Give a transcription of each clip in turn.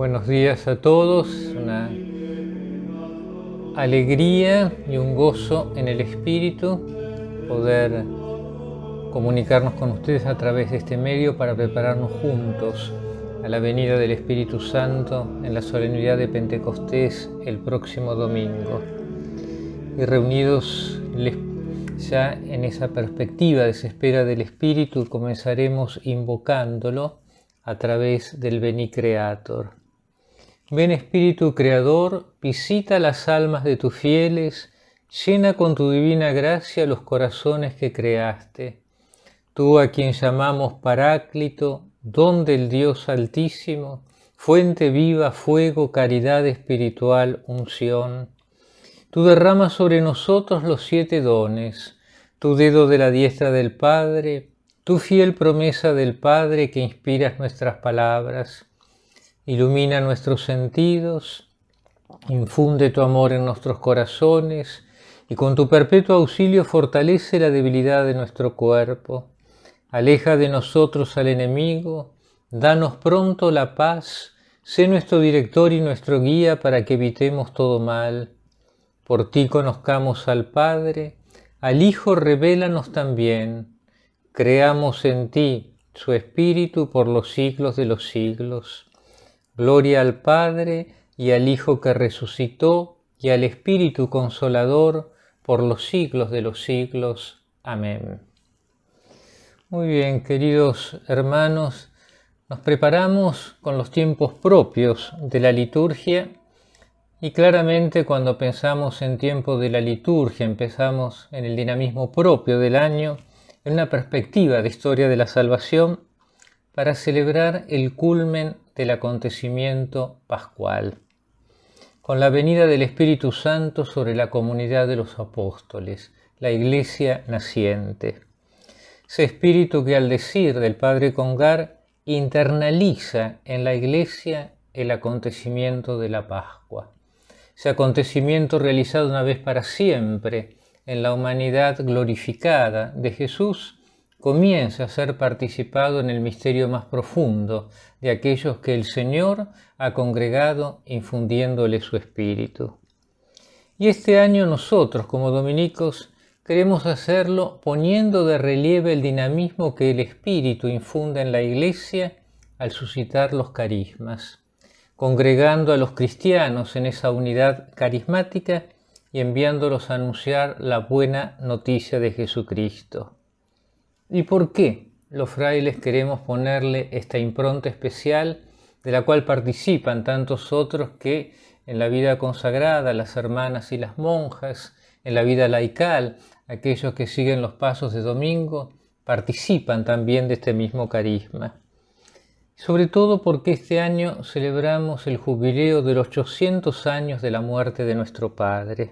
Buenos días a todos, una alegría y un gozo en el espíritu poder comunicarnos con ustedes a través de este medio para prepararnos juntos a la venida del Espíritu Santo en la solemnidad de Pentecostés el próximo domingo. Y reunidos ya en esa perspectiva de espera del Espíritu, comenzaremos invocándolo a través del Veni Creator. Ven Espíritu Creador, visita las almas de tus fieles, llena con tu divina gracia los corazones que creaste. Tú a quien llamamos Paráclito, don del Dios Altísimo, fuente viva, fuego, caridad espiritual, unción. Tú derramas sobre nosotros los 7 dones, tu dedo de la diestra del Padre, tu fiel promesa del Padre que inspiras nuestras palabras. Ilumina nuestros sentidos, infunde tu amor en nuestros corazones y con tu perpetuo auxilio fortalece la debilidad de nuestro cuerpo. Aleja de nosotros al enemigo, danos pronto la paz, sé nuestro director y nuestro guía para que evitemos todo mal. Por ti conozcamos al Padre, al Hijo revélanos también. Creamos en ti su Espíritu por los siglos de los siglos. Gloria al Padre y al Hijo que resucitó y al Espíritu Consolador por los siglos de los siglos. Amén. Muy bien, queridos hermanos, nos preparamos con los tiempos propios de la liturgia y claramente cuando pensamos en tiempo de la liturgia, empezamos en el dinamismo propio del año, en una perspectiva de historia de la salvación para celebrar el culmen del acontecimiento pascual, con la venida del Espíritu Santo sobre la comunidad de los apóstoles, la Iglesia naciente. Ese Espíritu que al decir del Padre Congar internaliza en la Iglesia el acontecimiento de la Pascua. Ese acontecimiento realizado una vez para siempre en la humanidad glorificada de Jesús comienza a ser participado en el misterio más profundo de aquellos que el Señor ha congregado infundiéndole su Espíritu. Y este año nosotros, como dominicos, queremos hacerlo poniendo de relieve el dinamismo que el Espíritu infunde en la Iglesia al suscitar los carismas, congregando a los cristianos en esa unidad carismática y enviándolos a anunciar la buena noticia de Jesucristo. ¿Y por qué los frailes queremos ponerle esta impronta especial de la cual participan tantos otros que en la vida consagrada, las hermanas y las monjas, en la vida laical, aquellos que siguen los pasos de domingo, participan también de este mismo carisma? Sobre todo porque este año celebramos el jubileo de los 800 años de la muerte de nuestro Padre.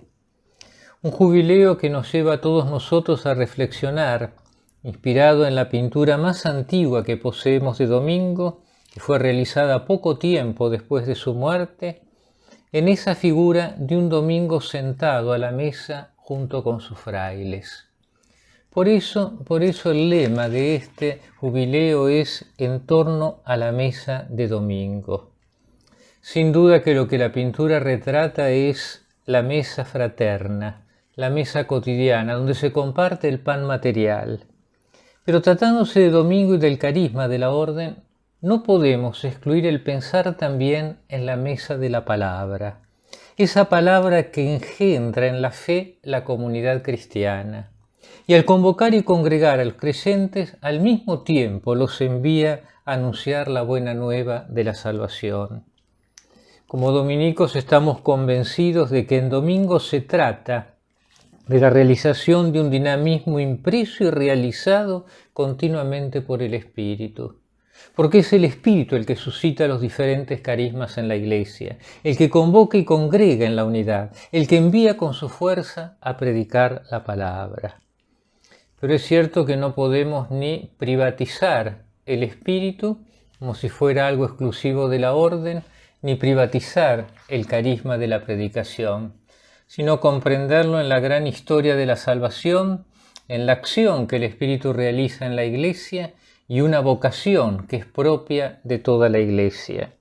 Un jubileo que nos lleva a todos nosotros a reflexionar, inspirado en la pintura más antigua que poseemos de domingo, que fue realizada poco tiempo después de su muerte, en esa figura de un domingo sentado a la mesa junto con sus frailes. Por eso el lema de este jubileo es en torno a la mesa de domingo. Sin duda que lo que la pintura retrata es la mesa fraterna, la mesa cotidiana, donde se comparte el pan material. Pero tratándose de domingo y del carisma de la orden, no podemos excluir el pensar también en la mesa de la palabra, esa palabra que engendra en la fe la comunidad cristiana, y al convocar y congregar a los creyentes, al mismo tiempo los envía a anunciar la buena nueva de la salvación. Como dominicos estamos convencidos de que en domingo se trata de la realización de un dinamismo impreso y realizado continuamente por el Espíritu. Porque es el Espíritu el que suscita los diferentes carismas en la Iglesia, el que convoca y congrega en la unidad, el que envía con su fuerza a predicar la palabra. Pero es cierto que no podemos ni privatizar el Espíritu como si fuera algo exclusivo de la orden, ni privatizar el carisma de la predicación, sino comprenderlo en la gran historia de la salvación, en la acción que el Espíritu realiza en la Iglesia y una vocación que es propia de toda la Iglesia.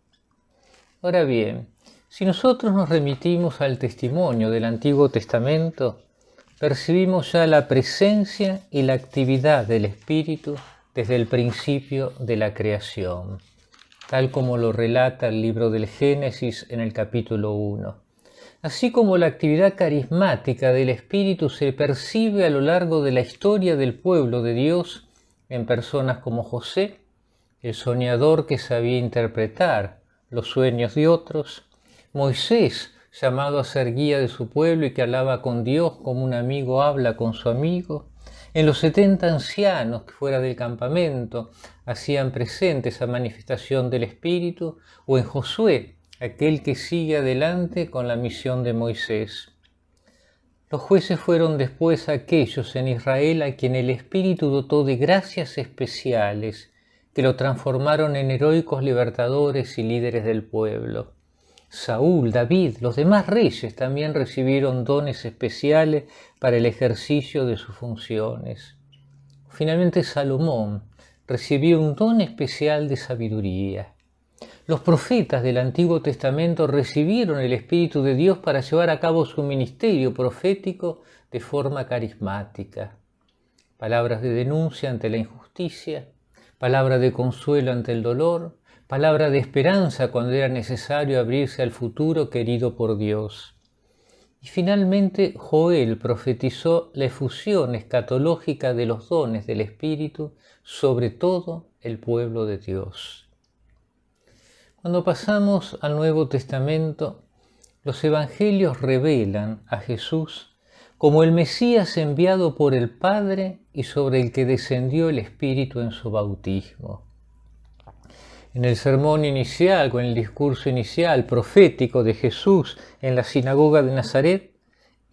Ahora bien, si nosotros nos remitimos al testimonio del Antiguo Testamento, percibimos ya la presencia y la actividad del Espíritu desde el principio de la creación, tal como lo relata el libro del Génesis en el capítulo 1. Así como la actividad carismática del Espíritu se percibe a lo largo de la historia del pueblo de Dios en personas como José, el soñador que sabía interpretar los sueños de otros, Moisés, llamado a ser guía de su pueblo y que hablaba con Dios como un amigo habla con su amigo, en los 70 ancianos que fuera del campamento hacían presente esa manifestación del Espíritu, o en Josué, aquel que sigue adelante con la misión de Moisés. Los jueces fueron después aquellos en Israel a quien el Espíritu dotó de gracias especiales que lo transformaron en heroicos libertadores y líderes del pueblo. Saúl, David, los demás reyes también recibieron dones especiales para el ejercicio de sus funciones. Finalmente Salomón recibió un don especial de sabiduría. Los profetas del Antiguo Testamento recibieron el Espíritu de Dios para llevar a cabo su ministerio profético de forma carismática. Palabras de denuncia ante la injusticia, palabra de consuelo ante el dolor, palabra de esperanza cuando era necesario abrirse al futuro querido por Dios. Y finalmente Joel profetizó la efusión escatológica de los dones del Espíritu sobre todo el pueblo de Dios. Cuando pasamos al Nuevo Testamento, los evangelios revelan a Jesús como el Mesías enviado por el Padre y sobre el que descendió el Espíritu en su bautismo. En el sermón inicial, o en el discurso inicial profético de Jesús en la sinagoga de Nazaret,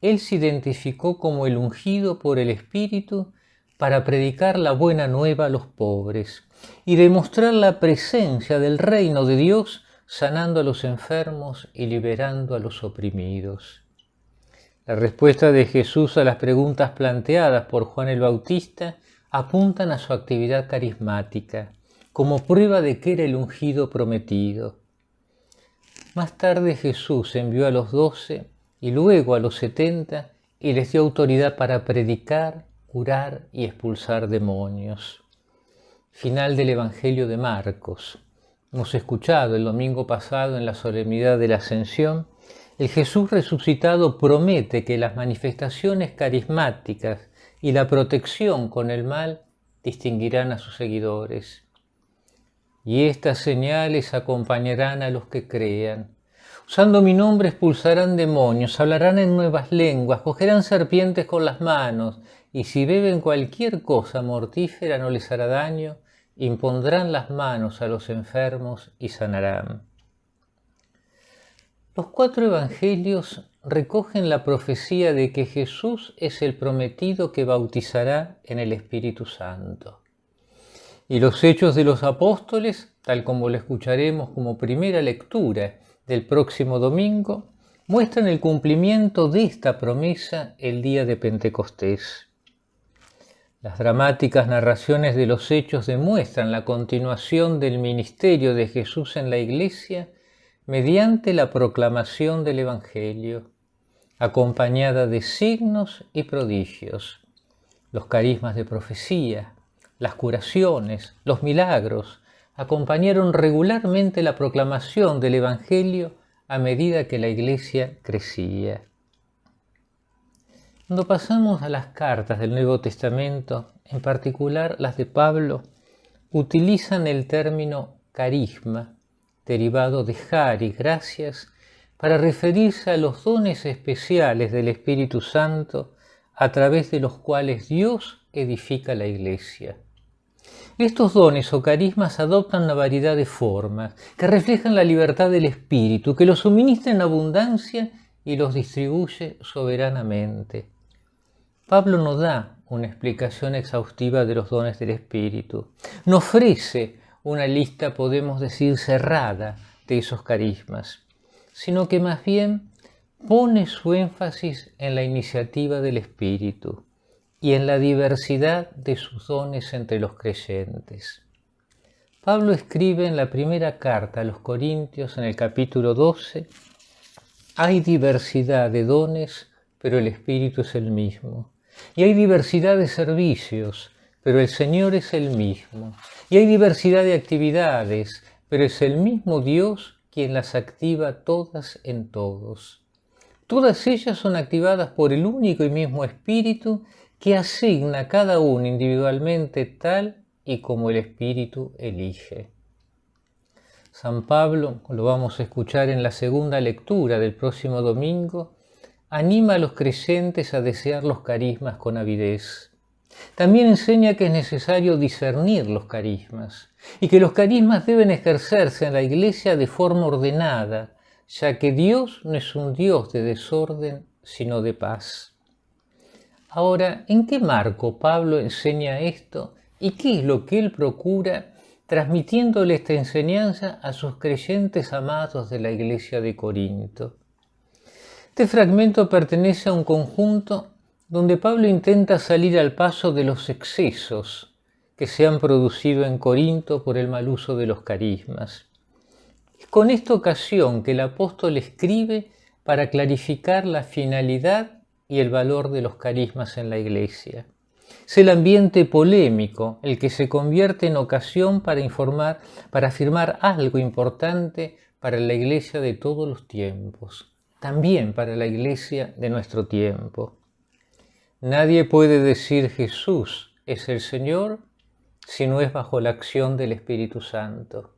él se identificó como el ungido por el Espíritu para predicar la buena nueva a los pobres y demostrar la presencia del reino de Dios, sanando a los enfermos y liberando a los oprimidos. La respuesta de Jesús a las preguntas planteadas por Juan el Bautista apuntan a su actividad carismática, como prueba de que era el ungido prometido. Más tarde Jesús envió a los 12 y luego a los 70 y les dio autoridad para predicar, curar y expulsar demonios. Final del Evangelio de Marcos. Hemos escuchado el domingo pasado en la solemnidad de la Ascensión, el Jesús resucitado promete que las manifestaciones carismáticas y la protección con el mal distinguirán a sus seguidores. Y estas señales acompañarán a los que crean. Usando mi nombre expulsarán demonios, hablarán en nuevas lenguas, cogerán serpientes con las manos, y si beben cualquier cosa mortífera no les hará daño, impondrán las manos a los enfermos y sanarán. Los 4 evangelios recogen la profecía de que Jesús es el prometido que bautizará en el Espíritu Santo. Y los Hechos de los Apóstoles, tal como lo escucharemos como primera lectura del próximo domingo, muestran el cumplimiento de esta promesa el día de Pentecostés. Las dramáticas narraciones de los Hechos demuestran la continuación del ministerio de Jesús en la Iglesia mediante la proclamación del Evangelio, acompañada de signos y prodigios, los carismas de profecía, las curaciones, los milagros, acompañaron regularmente la proclamación del Evangelio a medida que la Iglesia crecía. Cuando pasamos a las cartas del Nuevo Testamento, en particular las de Pablo, utilizan el término carisma, derivado de charis, gracias, para referirse a los dones especiales del Espíritu Santo a través de los cuales Dios edifica la Iglesia. Estos dones o carismas adoptan una variedad de formas que reflejan la libertad del Espíritu, que los suministra en abundancia y los distribuye soberanamente. Pablo no da una explicación exhaustiva de los dones del Espíritu, no ofrece una lista, podemos decir, cerrada de esos carismas, sino que más bien pone su énfasis en la iniciativa del Espíritu y en la diversidad de sus dones entre los creyentes. Pablo escribe en la primera carta a los Corintios, en el capítulo 12, hay diversidad de dones, pero el Espíritu es el mismo. Y hay diversidad de servicios, pero el Señor es el mismo. Y hay diversidad de actividades, pero es el mismo Dios quien las activa todas en todos. Todas ellas son activadas por el único y mismo Espíritu que asigna a cada uno individualmente tal y como el Espíritu elige. San Pablo, lo vamos a escuchar en la segunda lectura del próximo domingo, anima a los creyentes a desear los carismas con avidez. También enseña que es necesario discernir los carismas y que los carismas deben ejercerse en la Iglesia de forma ordenada, ya que Dios no es un Dios de desorden, sino de paz. Ahora, ¿en qué marco Pablo enseña esto y qué es lo que él procura transmitiéndole esta enseñanza a sus creyentes amados de la Iglesia de Corinto? Este fragmento pertenece a un conjunto donde Pablo intenta salir al paso de los excesos que se han producido en Corinto por el mal uso de los carismas. Es con esta ocasión que el apóstol escribe para clarificar la finalidad y el valor de los carismas en la Iglesia. Es el ambiente polémico el que se convierte en ocasión para afirmar algo importante para la Iglesia de todos los tiempos, también para la Iglesia de nuestro tiempo. Nadie puede decir Jesús es el Señor si no es bajo la acción del Espíritu Santo.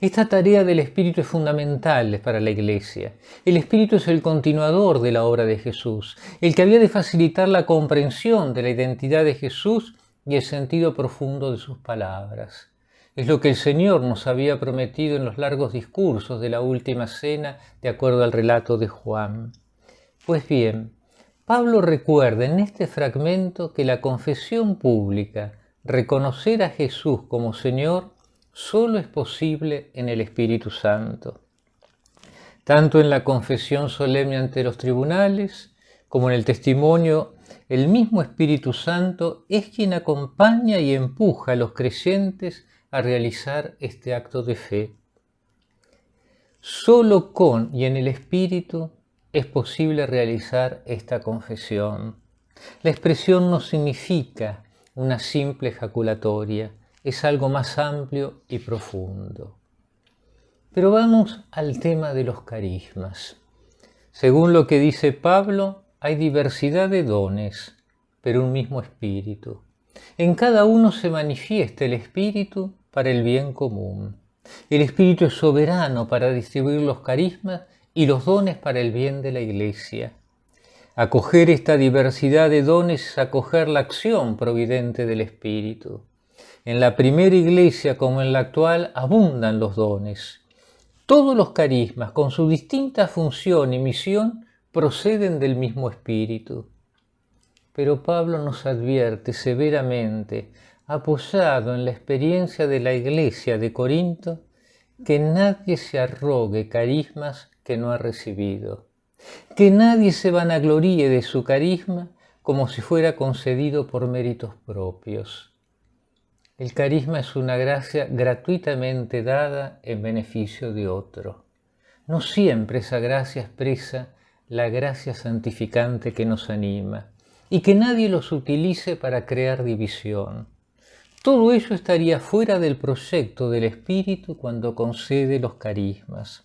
Esta tarea del Espíritu es fundamental para la Iglesia. El Espíritu es el continuador de la obra de Jesús, el que había de facilitar la comprensión de la identidad de Jesús y el sentido profundo de sus palabras. Es lo que el Señor nos había prometido en los largos discursos de la última cena, de acuerdo al relato de Juan. Pues bien, Pablo recuerda en este fragmento que la confesión pública, reconocer a Jesús como Señor, solo es posible en el Espíritu Santo. Tanto en la confesión solemne ante los tribunales, como en el testimonio, el mismo Espíritu Santo es quien acompaña y empuja a los creyentes a realizar este acto de fe. Solo con y en el Espíritu es posible realizar esta confesión. La expresión no significa una simple ejaculatoria, es algo más amplio y profundo. Pero vamos al tema de los carismas. Según lo que dice Pablo, hay diversidad de dones, pero un mismo Espíritu. En cada uno se manifiesta el Espíritu para el bien común. El Espíritu es soberano para distribuir los carismas y los dones para el bien de la Iglesia. Acoger esta diversidad de dones es acoger la acción providente del Espíritu. En la primera Iglesia como en la actual abundan los dones. Todos los carismas, con su distinta función y misión, proceden del mismo Espíritu. Pero Pablo nos advierte severamente, apoyado en la experiencia de la Iglesia de Corinto, que nadie se arrogue carismas que no ha recibido, que nadie se vanagloríe de su carisma como si fuera concedido por méritos propios. El carisma es una gracia gratuitamente dada en beneficio de otro. No siempre esa gracia expresa la gracia santificante que nos anima, y que nadie los utilice para crear división. Todo ello estaría fuera del proyecto del Espíritu cuando concede los carismas.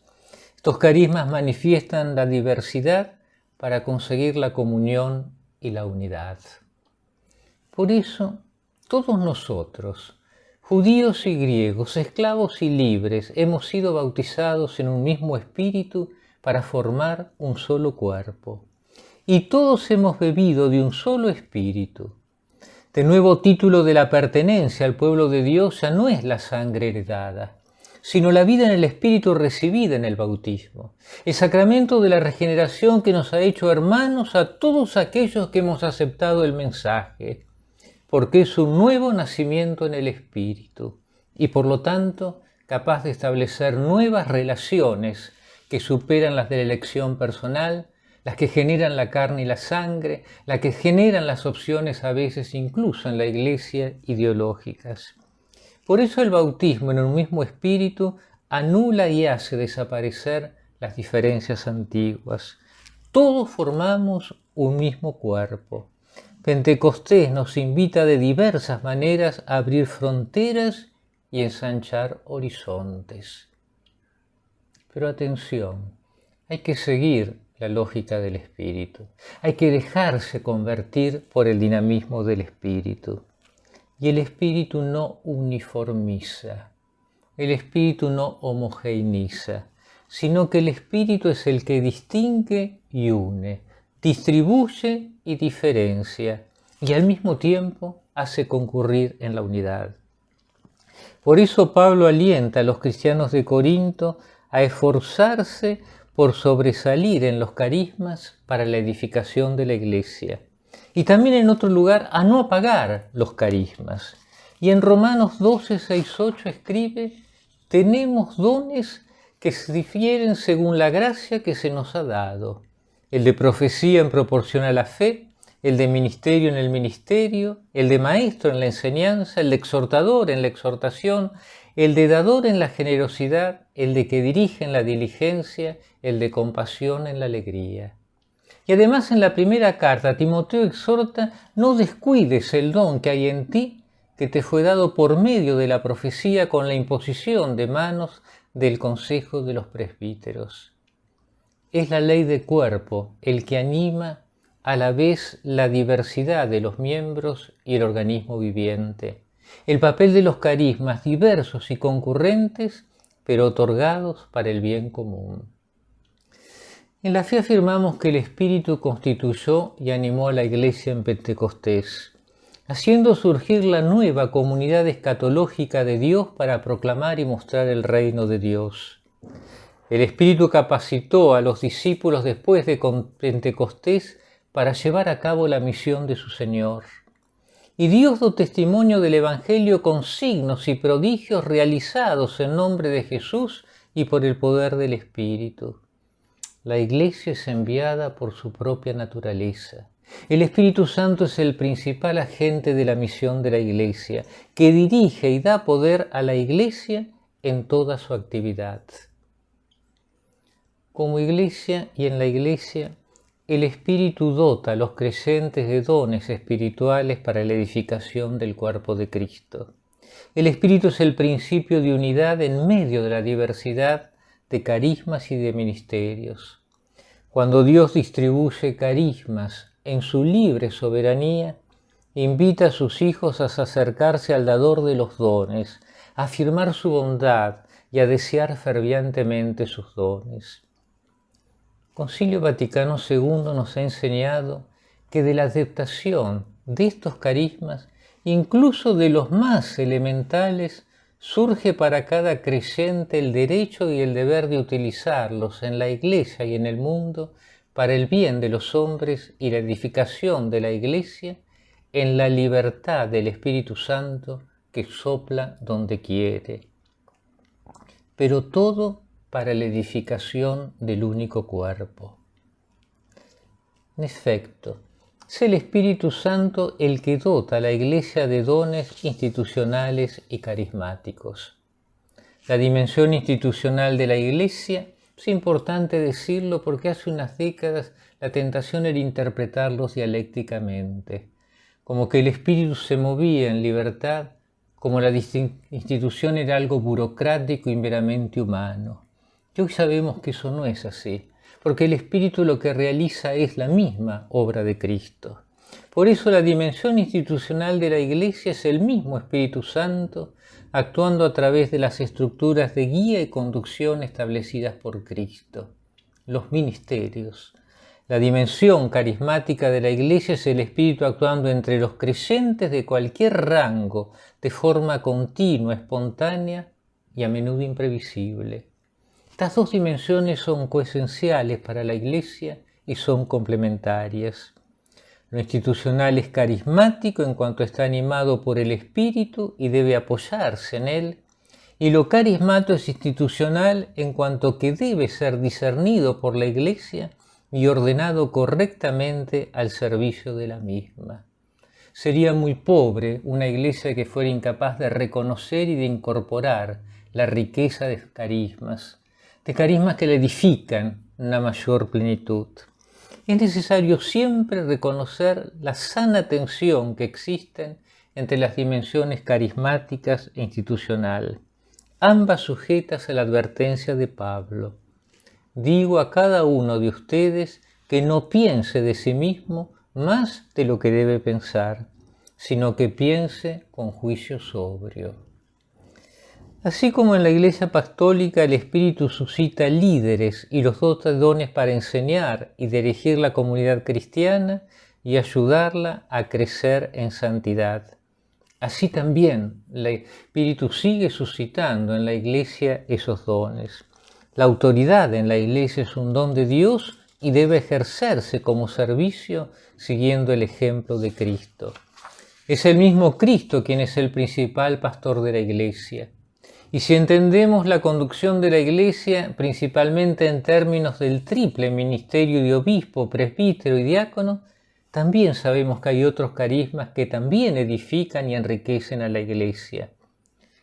Estos carismas manifiestan la diversidad para conseguir la comunión y la unidad. Por eso, todos nosotros, judíos y griegos, esclavos y libres, hemos sido bautizados en un mismo Espíritu para formar un solo cuerpo. Y todos hemos bebido de un solo Espíritu. De nuevo título de la pertenencia al pueblo de Dios ya no es la sangre heredada, sino la vida en el Espíritu recibida en el bautismo, el sacramento de la regeneración que nos ha hecho hermanos a todos aquellos que hemos aceptado el mensaje, porque es un nuevo nacimiento en el Espíritu y por lo tanto capaz de establecer nuevas relaciones que superan las de la elección personal, las que generan la carne y la sangre, las que generan las opciones a veces incluso en la Iglesia ideológicas. Por eso el bautismo en un mismo espíritu anula y hace desaparecer las diferencias antiguas. Todos formamos un mismo cuerpo. Pentecostés nos invita de diversas maneras a abrir fronteras y ensanchar horizontes. Pero atención, hay que seguir la lógica del espíritu. Hay que dejarse convertir por el dinamismo del espíritu. Y el espíritu no uniformiza, el espíritu no homogeneiza, sino que el espíritu es el que distingue y une, distribuye y diferencia, y al mismo tiempo hace concurrir en la unidad. Por eso Pablo alienta a los cristianos de Corinto a esforzarse por sobresalir en los carismas para la edificación de la iglesia. Y también en otro lugar a no apagar los carismas. Y en Romanos 12, 6, 8 escribe: tenemos dones que se difieren según la gracia que se nos ha dado. El de profecía en proporción a la fe, el de ministerio en el ministerio, el de maestro en la enseñanza, el de exhortador en la exhortación, el de dador en la generosidad, el de que dirige en la diligencia, el de compasión en la alegría. Y además en la primera carta Timoteo exhorta: no descuides el don que hay en ti, que te fue dado por medio de la profecía con la imposición de manos del consejo de los presbíteros. Es la ley de cuerpo el que anima a la vez la diversidad de los miembros y el organismo viviente. El papel de los carismas diversos y concurrentes, pero otorgados para el bien común. En la fe afirmamos que el Espíritu constituyó y animó a la Iglesia en Pentecostés, haciendo surgir la nueva comunidad escatológica de Dios para proclamar y mostrar el reino de Dios. El Espíritu capacitó a los discípulos después de Pentecostés para llevar a cabo la misión de su Señor. Y Dios dio testimonio del Evangelio con signos y prodigios realizados en nombre de Jesús y por el poder del Espíritu. La Iglesia es enviada por su propia naturaleza. El Espíritu Santo es el principal agente de la misión de la Iglesia, que dirige y da poder a la Iglesia en toda su actividad. Como Iglesia y en la Iglesia, el Espíritu dota a los creyentes de dones espirituales para la edificación del cuerpo de Cristo. El Espíritu es el principio de unidad en medio de la diversidad de carismas y de ministerios. Cuando Dios distribuye carismas en su libre soberanía, invita a sus hijos a acercarse al dador de los dones, a afirmar su bondad y a desear fervientemente sus dones. Concilio Vaticano II nos ha enseñado que de la aceptación de estos carismas, incluso de los más elementales, surge para cada creyente el derecho y el deber de utilizarlos en la Iglesia y en el mundo para el bien de los hombres y la edificación de la Iglesia en la libertad del Espíritu Santo que sopla donde quiere. Pero todo para la edificación del único cuerpo. En efecto, es el Espíritu Santo el que dota a la Iglesia de dones institucionales y carismáticos. La dimensión institucional de la Iglesia, es importante decirlo porque hace unas décadas la tentación era interpretarlos dialécticamente, como que el Espíritu se movía en libertad, como la institución era algo burocrático y meramente humano. Y hoy sabemos que eso no es así, porque el Espíritu lo que realiza es la misma obra de Cristo. Por eso la dimensión institucional de la Iglesia es el mismo Espíritu Santo, actuando a través de las estructuras de guía y conducción establecidas por Cristo. Los ministerios. La dimensión carismática de la Iglesia es el Espíritu actuando entre los creyentes de cualquier rango, de forma continua, espontánea y a menudo imprevisible. Estas dos dimensiones son coesenciales para la Iglesia y son complementarias. Lo institucional es carismático en cuanto está animado por el Espíritu y debe apoyarse en él, y lo carismático es institucional en cuanto que debe ser discernido por la Iglesia y ordenado correctamente al servicio de la misma. sería muy pobre una iglesia que fuera incapaz de reconocer y de incorporar la riqueza de carismas que le edifican una mayor plenitud. Es necesario siempre reconocer la sana tensión que existen entre las dimensiones carismáticas e institucional, ambas sujetas a la advertencia de Pablo. Digo a cada uno de ustedes que no piense de sí mismo más de lo que debe pensar, sino que piense con juicio sobrio. Así como en la Iglesia Apostólica el Espíritu suscita líderes y los dones para enseñar y dirigir la comunidad cristiana y ayudarla a crecer en santidad. Así también el Espíritu sigue suscitando en la Iglesia esos dones. La autoridad en la Iglesia es un don de Dios y debe ejercerse como servicio siguiendo el ejemplo de Cristo. Es el mismo Cristo quien es el principal pastor de la Iglesia. Y si entendemos la conducción de la Iglesia principalmente en términos del triple ministerio de obispo, presbítero y diácono, también sabemos que hay otros carismas que también edifican y enriquecen a la Iglesia.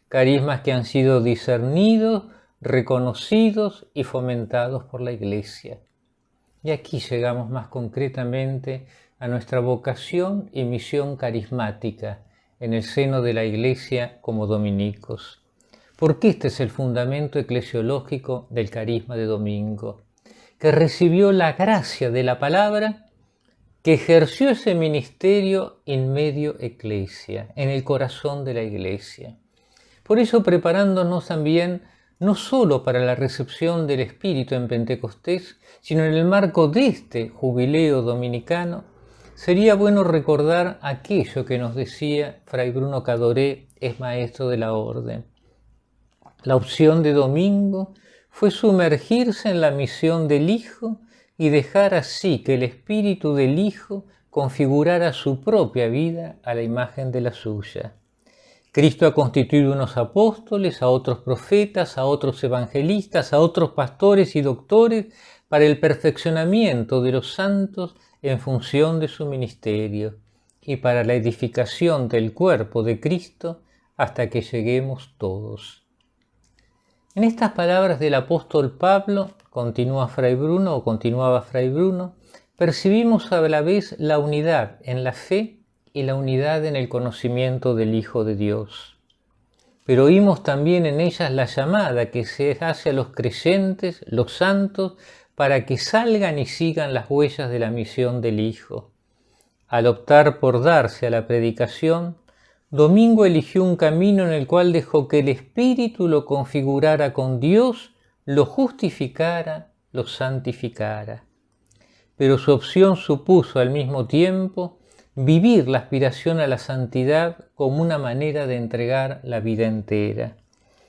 Carismas que han sido discernidos, reconocidos y fomentados por la Iglesia. Y aquí llegamos más concretamente a nuestra vocación y misión carismática en el seno de la Iglesia como dominicos. Porque este es el fundamento eclesiológico del carisma de domingo, que recibió la gracia de la palabra, que ejerció ese ministerio in medio ecclesia, en el corazón de la Iglesia. Por eso, preparándonos también no solo para la recepción del Espíritu en Pentecostés, sino en el marco de este jubileo dominicano, sería bueno recordar aquello que nos decía Fray Bruno Cadoré, es maestro de la Orden. La opción de domingo fue sumergirse en la misión del Hijo y dejar así que el Espíritu del Hijo configurara su propia vida a la imagen de la suya. Cristo ha constituido unos apóstoles, a otros profetas, a otros evangelistas, a otros pastores y doctores para el perfeccionamiento de los santos en función de su ministerio y para la edificación del cuerpo de Cristo hasta que lleguemos todos. En estas palabras del apóstol Pablo, continuaba Fray Bruno, percibimos a la vez la unidad en la fe y la unidad en el conocimiento del Hijo de Dios. Pero oímos también en ellas la llamada que se hace a los creyentes, los santos, para que salgan y sigan las huellas de la misión del Hijo. Al optar por darse a la predicación, Domingo eligió un camino en el cual dejó que el Espíritu lo configurara con Dios, lo justificara, lo santificara. Pero su opción supuso al mismo tiempo vivir la aspiración a la santidad como una manera de entregar la vida entera.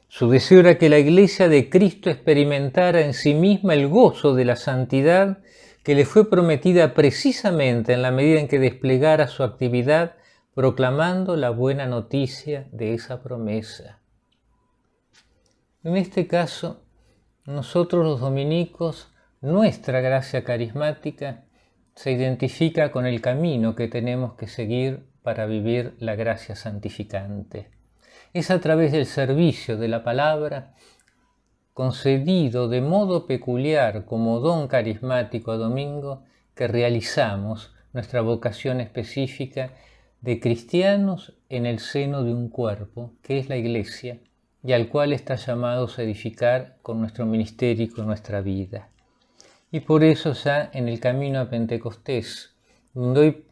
Su deseo era que la Iglesia de Cristo experimentara en sí misma el gozo de la santidad que le fue prometida precisamente en la medida en que desplegara su actividad proclamando la buena noticia de esa promesa. En este caso, nosotros los dominicos, nuestra gracia carismática se identifica con el camino que tenemos que seguir para vivir la gracia santificante. Es a través del servicio de la palabra, concedido de modo peculiar como don carismático a domingo, que realizamos nuestra vocación específica de cristianos en el seno de un cuerpo, que es la Iglesia, y al cual está llamados a edificar con nuestro ministerio y con nuestra vida. Y por eso ya en el camino a Pentecostés, donde hoy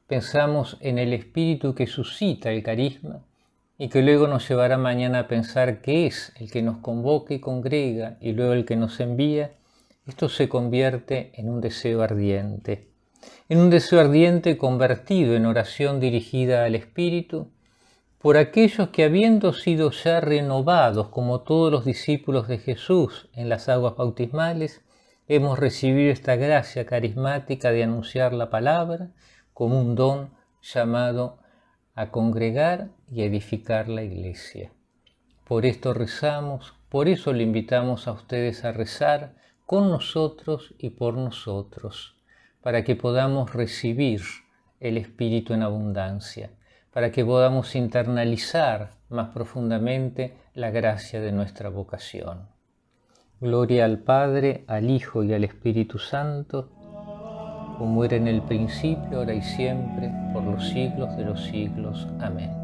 pensamos en el Espíritu que suscita el carisma y que luego nos llevará mañana a pensar que es el que nos convoca y congrega y luego el que nos envía, esto se convierte en un deseo ardiente. En un deseo ardiente convertido en oración dirigida al Espíritu, por aquellos que habiendo sido ya renovados como todos los discípulos de Jesús en las aguas bautismales, hemos recibido esta gracia carismática de anunciar la palabra como un don llamado a congregar y edificar la Iglesia. Por esto rezamos, por eso le invitamos a ustedes a rezar con nosotros y por nosotros, para que podamos recibir el Espíritu en abundancia, para que podamos internalizar más profundamente la gracia de nuestra vocación. Gloria al Padre, al Hijo y al Espíritu Santo, como era en el principio, ahora y siempre, por los siglos de los siglos. Amén.